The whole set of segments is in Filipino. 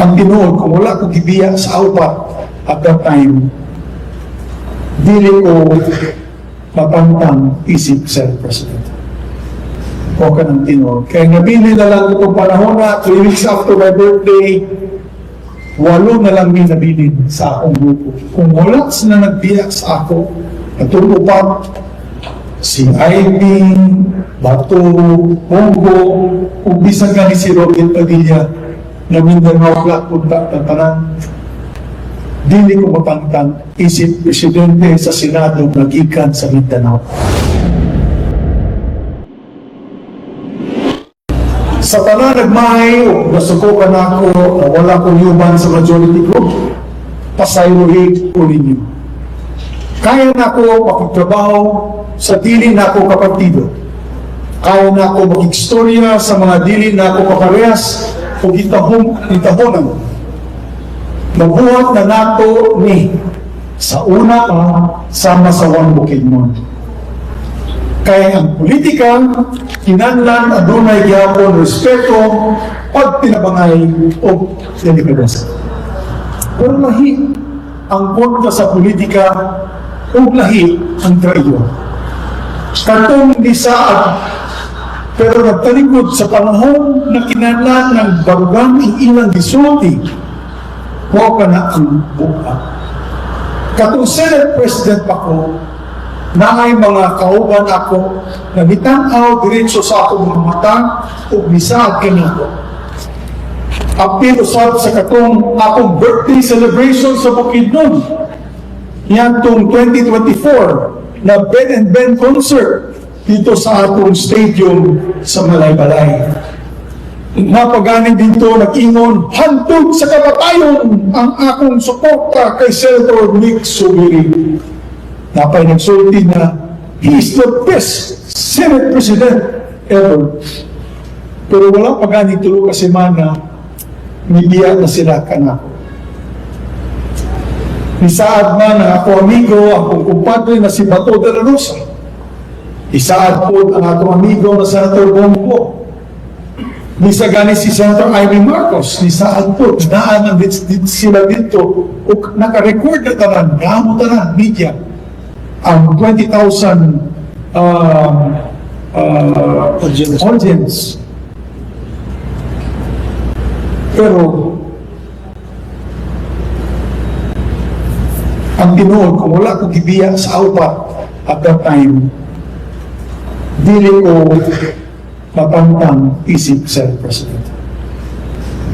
Ang tinuod, kung wala ko gibiya sa upat at that time, dili ko matantang isip President. O ka ng tinuod. Kaya nabili na lang itong panahon na 3 weeks after my birthday, 8 na lang may nabilin sa akong grupo. Kung wala sila nagbiya sa ako, natulupat, si Ivy, Bato, Hongo, kung bisan ka ni si Robin Padilla, na Mindanao Black punta ng tanan, dili ko matangtang isip presidente sa Senado nag-ikan sa Mindanao. Sa tanan nagmahay o nasukukan ako na wala kong yuban sa majority group, pasayrohin ko ninyo. Kaya na ako makagtrabaho sa dili na ako kapartido. Kaya na ako mag-istorya sa mga dili na ako kaparehas o gitahonan. Nabuhat na nato ni sa una pa sama sa Juan Bukidnon. Kaya ang politika, kinahanglan adunay gyapon respeto, pagtinabangay o delikadesa. Pero lahi ang kontra sa politika o lahi ang traitor. Katong di saad, pero nagtalikod sa panahon na kinahanglan ng barugang ang ilang gisulti, huwag ka na ang buka. Katong Senate President ako, na ay mga kauban ako na bitanaw diretso sa akong mga mata o bisaag kanako. Apil usab sa katong akong birthday celebration sa Bukidnon. Yan tong 2024 na Ben and Ben concert dito sa atong stadium sa Malaybalay. Napagaling dito nag-ingon, hantod sa kamatayon ang akong suporta kay Senator Nick Subiri. Napay nagsulti na he is the best Senate President ever. Pero wala pa gani tulo ka semana, nibiya na sila kanako. Isaad man ang ako amigo, akong kumpadre na si Bato de la Rosa. Isaad po ang atong amigo na Senator Bongo. Nisa gani si Senator Amy Marcos. Nisaad po, naanan sila dito o naka-record na tanan, gamo tanan, media. Ang 20,000 audience. Pero ang tinuod, kung wala ko gibiya sa upat at that time, dili ko matantang isip President.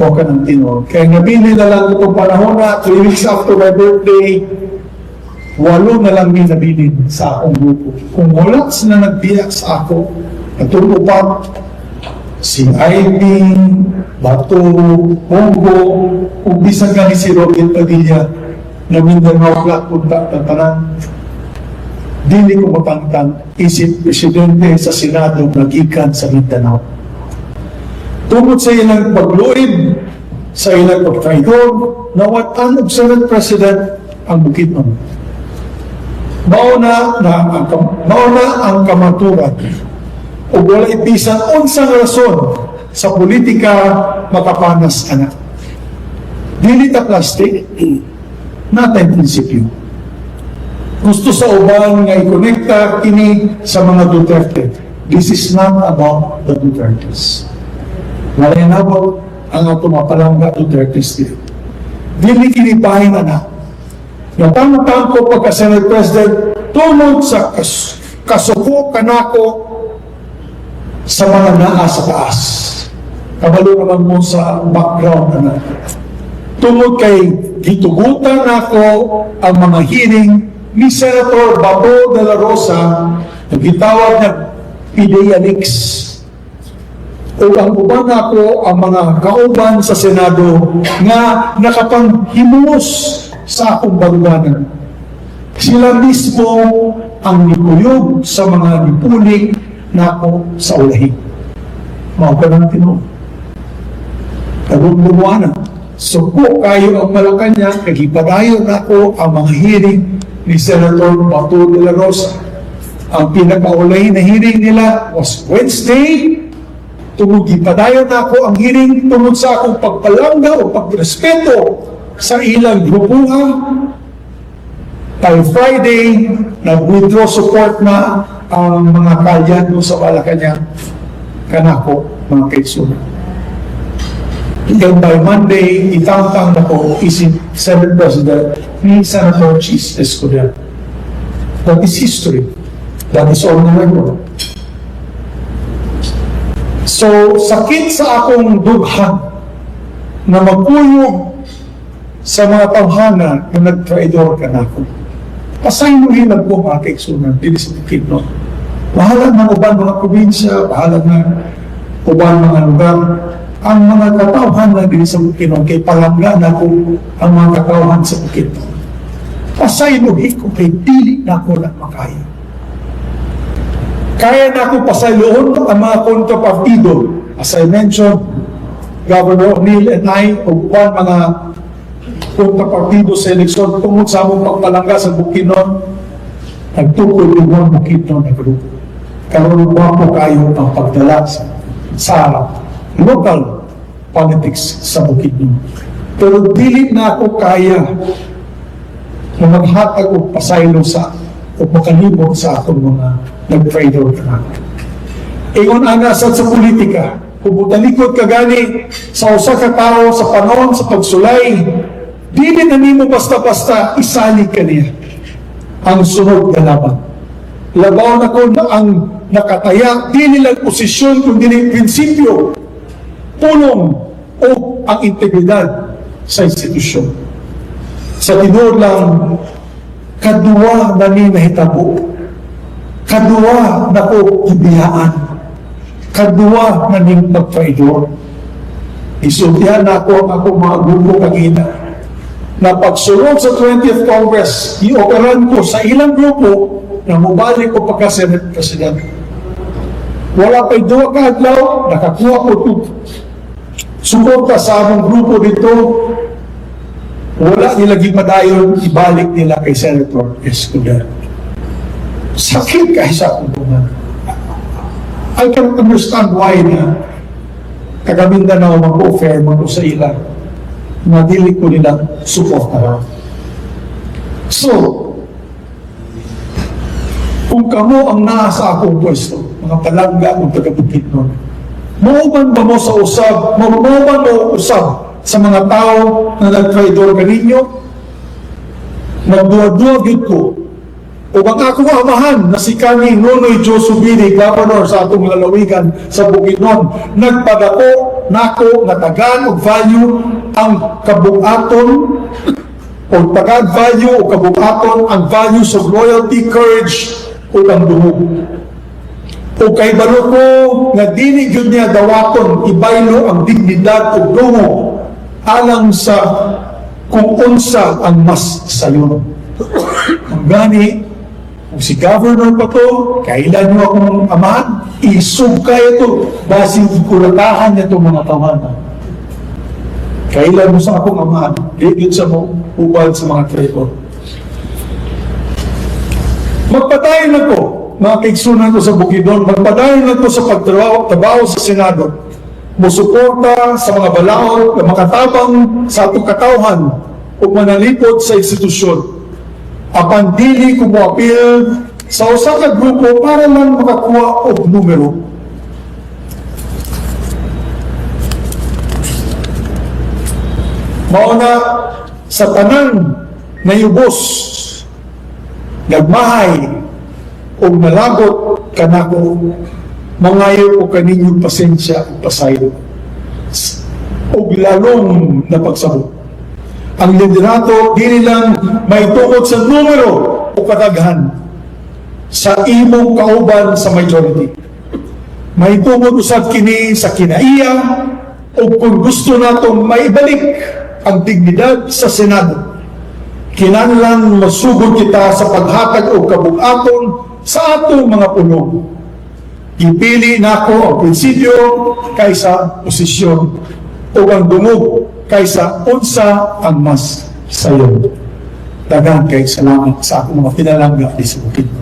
O ka ng tinuod. Kaya nabili na lang itong panahon na 3 weeks after my birthday, 8 na lang may nabilin sa akong grupo. Kung wala sila nagbiya sa ako, natulupat, si Ivy, Bato, Hongo, kung bisan ka ni si Robin Padilla, na Mindanao Black punta ng tanan, dili ko matangtang isip presidente sa Senado nag-ikan sa Mindanao. Tungkol sa ilang pagluid, sa ilang pagtraidor, nawatan og Senate President ang Bukidnon. Mauna ang kamaturan o wala'y bisan unsang rason sa politika makapanas anak. Dili ta plastic, natay prinsipyo. Gusto sa uban nga i-connecta kini sa mga Duterte. This is not about the Dutertes. Wala'y nabot ang tumapalangga Dutertes dito. Dili kini bahin anak. Natang-tang ko pagka-Senate President tungod sa kasuko kanako sa mga naa sa taas. Kabalo naman mo sa background na tungod kay gitugutan ako ang mga hearing ni Senator Bato de la Rosa na gitawag na PDLX. O ang uban ako ang mga kauban sa Senado nga nakapanghimus sa akong baruganan. Sila mismo ang nikuyog sa mga nipuling na ako sa ulahin. Mao ka ng tinuod. Tagumbuwanan. Suko kayo ang Malacanang, nagipadayon ako ang mga hearing ni Senator Bato de la Rosa. Ang pinakaulahin na hearing nila was Wednesday, tungod gipadayon nako ang hiring tungod sa akong pagpalangga o pagrespeto sa ilang grupuha. Kay Friday, nag-withdraw support na ang mga kalyan mo sa Malacanang kanako, mga kaitsunan. And by Monday, itangtang na ko isip Senate President ni Senator Chis Escudero. That is history. That is on the record. So, sakit sa akong dughan na magpuyog sa mga tawhana na nag-traidor ka na ako. Pasaynuhin lang po mga kaigsunan, dili sa Bukidnon. Bahala ng uban mga probinsya, bahala ng uban mga lugar. Ang mga katawhan na dili sa Bukidnon, kay palangga na ko ang mga katawhan sa Bukidnon. Pasaynuhin ko kay dili na ko lang makaya. Kaya na ako pasayloon ang mga kontrapartido. As I mentioned, Governor O'Neill and I, o mga kontrapartido sa eleksyon tungkol sa among pagpalangga sa Bukidnon, nagtukol yung mga Bukidnon na grupo. Karoon po kayo ang pagdala sa local politics sa Bukidnon. Pero dili na ako kaya na maghatag o pasaylo sa o makalibot sa akong mga nag-trader ka. Ingon anasad sa politika, kung butalikod ka gani sa usa ka tao sa panahon sa pagsulay, dili na nimo basta-basta isalig ka niya ang sunod na laban. Labaw na ko na ang nakataya, dili lang posisyon kundi dili prinsipyo, pulong o ang integridad sa institusyon. Sa tinuod lang, kadua na ni nahitabo, kadua na ko ibiyaan, kadua na ning pagtraidor. Isultihan na ako ang akong mga grupo kagina na pagsulong sa 20th Congress, ioperan ko sa ilang grupo na mubalik ko pagka-Senate President. Wala pa'y duwa kaadlaw, nakakuha ko ito. Suporta sa among grupo dito, wala nila gipadayon, ibalik nila kay Senator Escudero. Sakit kahit sa akong buman. I can understand why na taga-Mindanao mag-offer mo sa ilang na dili ko nila suporta. So, kung kamo ang nasa akong pwesto, mga palangga kung taga-Bukidnon, mauban ba mo sa usab, mauban mo usab sa mga tao na nag-traidor ka ninyo? Magduwa-duwa gid ko. O bang akong amahan na si Kani Nonoy Josubiri, Governor sa atong lalawigan sa Bukidnon, nagpadako nako nga tagan og value ang kabugaton o tagan value o kabugaton ang values of loyalty, courage o ang dungog. O kay balo ko nga dili gyud niya dawaton ibaylo ang dignidad o dungog alang sa kung unsa ang mas sayon. Ang gani, kung si Governor pa to, kailan nyo akong amahan, isugkay ito, basing kuratahan niya itong mga tawanan. Kailan mo sa akong amahan, digit sa mo, ubad sa mga traitor. Magpatayin na ko, mga kaigsunan ko sa Bukidnon, magpatayin na ko sa pagtrabaho sa Senado, musuporta sa mga balaod na makatabang sa atong katawhan o manalipod sa institusyon. Apan dili ko mo appeal sa usa ka grupo para lang makakuha og numero. Mauna sa tanan na yubos, nagmahay o nalagot kanako, mangayo ko kaninyong pasensya o pasayo o lalong na pagsabot. Ang liderato dili lang may tukod sa numero o kadaghan sa imong kauban sa majority. May tukod usab kini sa kinaiya o kung gusto natong maibalik ang dignidad sa Senado. Kinahanglan masugod kita sa paghatag o kabugaton sa atong mga puno. Ipili nako ang prinsipyo kaysa posisyon o ang dungog kaysa unsa ang mas sayo. Daghang kay salamat sa akong mga pinalangga di sa Bukidnon.